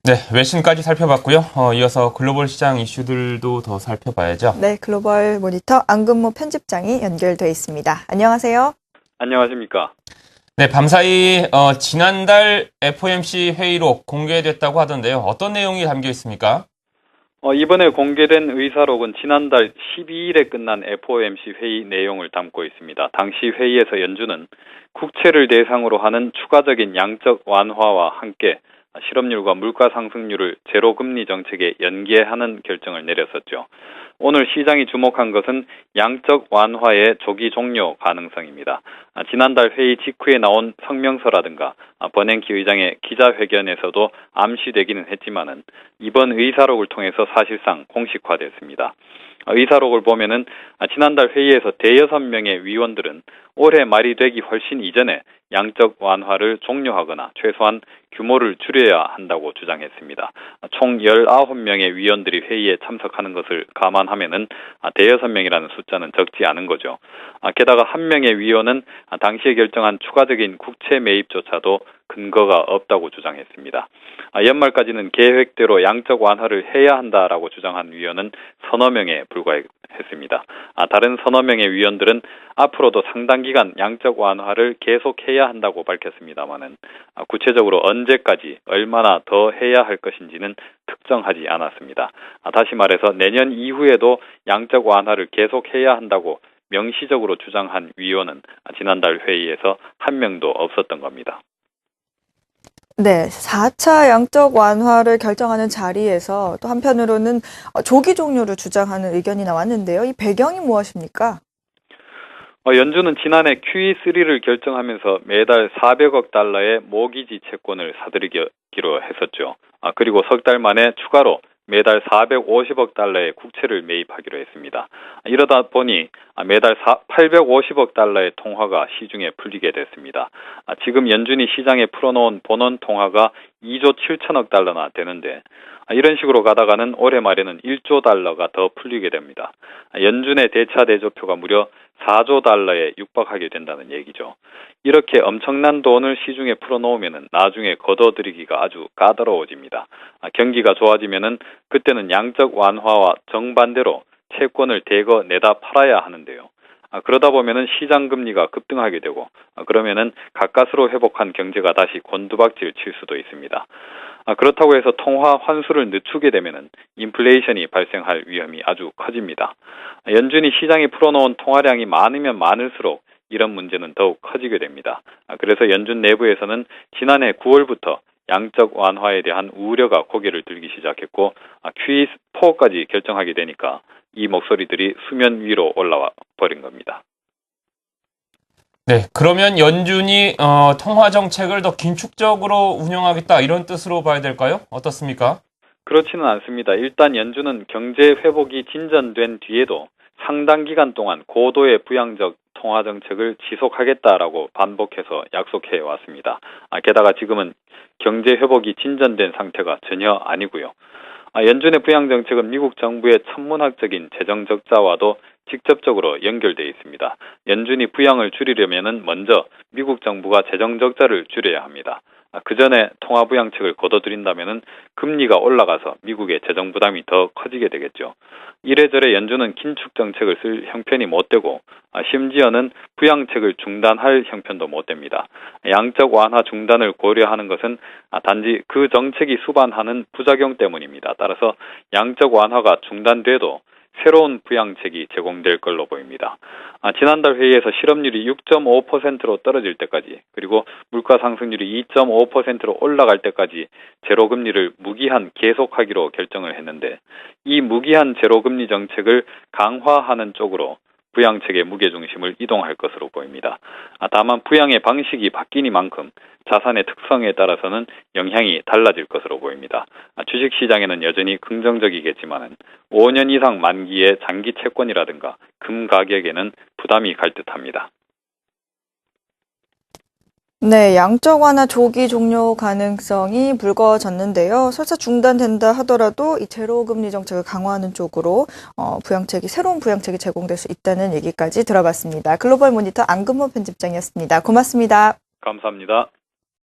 네, 외신까지 살펴봤고요. 이어서 글로벌 시장 이슈들도 더 살펴봐야죠. 네, 글로벌 모니터 안근모 편집장이 연결돼 있습니다. 안녕하세요. 안녕하십니까. 네, 밤사이 지난달 FOMC 회의록 공개됐다고 하던데요. 어떤 내용이 담겨 있습니까? 이번에 공개된 의사록은 지난달 12일에 끝난 FOMC 회의 내용을 담고 있습니다. 당시 회의에서 연준은 국채를 대상으로 하는 추가적인 양적 완화와 함께 실업률과 물가 상승률을 제로금리 정책에 연계하는 결정을 내렸었죠. 오늘 시장이 주목한 것은 양적 완화의 조기 종료 가능성입니다. 지난달 회의 직후에 나온 성명서라든가 버냉키 의장의 기자회견에서도 암시되기는 했지만은 이번 의사록을 통해서 사실상 공식화됐습니다. 의사록을 보면은 지난달 회의에서 대여섯 명의 위원들은 올해 말이 되기 훨씬 이전에 양적 완화를 종료하거나 최소한 규모를 줄여야 한다고 주장했습니다. 총 19명의 위원들이 회의에 참석하는 것을 감안하면은 대여섯 명이라는 숫자는 적지 않은 거죠. 게다가 한 명의 위원은 당시에 결정한 추가적인 국채 매입조차도 근거가 없다고 주장했습니다. 연말까지는 계획대로 양적 완화를 해야 한다라고 주장한 위원은 서너 명에 불과했습니다. 다른 서너 명의 위원들은 앞으로도 상당 기간 양적 완화를 계속해야 한다고 밝혔습니다마는 구체적으로 언제까지 얼마나 더 해야 할 것인지는 특정하지 않았습니다. 다시 말해서 내년 이후에도 양적 완화를 계속해야 한다고 명시적으로 주장한 위원은 지난달 회의에서 한 명도 없었던 겁니다. 네, 4차 양적 완화를 결정하는 자리에서 또 한편으로는 조기 종료를 주장하는 의견이 나왔는데요. 이 배경이 무엇입니까? 연준은 지난해 QE3를 결정하면서 매달 400억 달러의 모기지 채권을 사들이기로 했었죠. 그리고 석 달 만에 추가로 매달 450억 달러의 국채를 매입하기로 했습니다. 이러다 보니 매달 850억 달러의 통화가 시중에 풀리게 됐습니다. 지금 연준이 시장에 풀어놓은 본원 통화가 2조 7천억 달러나 되는데 이런 식으로 가다가는 올해 말에는 1조 달러가 더 풀리게 됩니다. 연준의 대차 대조표가 무려 4조 달러에 육박하게 된다는 얘기죠. 이렇게 엄청난 돈을 시중에 풀어놓으면 나중에 걷어들이기가 아주 까다로워집니다. 경기가 좋아지면은 그때는 양적 완화와 정반대로 채권을 대거 내다 팔아야 하는데요. 그러다 보면은 시장 금리가 급등하게 되고 그러면은 가까스로 회복한 경제가 다시 곤두박질 칠 수도 있습니다. 그렇다고 해서 통화 환수를 늦추게 되면은 인플레이션이 발생할 위험이 아주 커집니다. 연준이 시장에 풀어놓은 통화량이 많으면 많을수록 이런 문제는 더욱 커지게 됩니다. 그래서 연준 내부에서는 지난해 9월부터 양적 완화에 대한 우려가 고개를 들기 시작했고 QE4까지 결정하게 되니까 이 목소리들이 수면 위로 올라와 버린 겁니다. 네, 그러면 연준이 통화 정책을 더 긴축적으로 운영하겠다 이런 뜻으로 봐야 될까요? 어떻습니까? 그렇지는 않습니다. 일단 연준은 경제 회복이 진전된 뒤에도 상당 기간 동안 고도의 부양적 통화 정책을 지속하겠다라고 반복해서 약속해 왔습니다. 게다가 지금은 경제 회복이 진전된 상태가 전혀 아니고요. 연준의 부양 정책은 미국 정부의 천문학적인 재정 적자와도 직접적으로 연결되어 있습니다. 연준이 부양을 줄이려면은 먼저 미국 정부가 재정 적자를 줄여야 합니다. 그 전에 통화 부양책을 걷어들인다면은 금리가 올라가서 미국의 재정 부담이 더 커지게 되겠죠. 이래저래 연준은 긴축 정책을 쓸 형편이 못 되고 심지어는 부양책을 중단할 형편도 못 됩니다. 양적 완화 중단을 고려하는 것은 단지 그 정책이 수반하는 부작용 때문입니다. 따라서 양적 완화가 중단돼도 새로운 부양책이 제공될 걸로 보입니다. 지난달 회의에서 실업률이 6.5%로 떨어질 때까지 그리고 물가 상승률이 2.5%로 올라갈 때까지 제로금리를 무기한 계속하기로 결정을 했는데 이 무기한 제로금리 정책을 강화하는 쪽으로 부양책의 무게중심을 이동할 것으로 보입니다. 다만 부양의 방식이 바뀌니만큼 자산의 특성에 따라서는 영향이 달라질 것으로 보입니다. 주식시장에는 여전히 긍정적이겠지만 5년 이상 만기의 장기 채권이라든가 금 가격에는 부담이 갈 듯합니다. 네, 양적 완화 조기 종료 가능성이 불거졌는데요. 설사 중단된다 하더라도 이 제로 금리 정책을 강화하는 쪽으로 새로운 부양책이 제공될 수 있다는 얘기까지 들어봤습니다. 글로벌 모니터 안근모 편집장이었습니다. 고맙습니다. 감사합니다.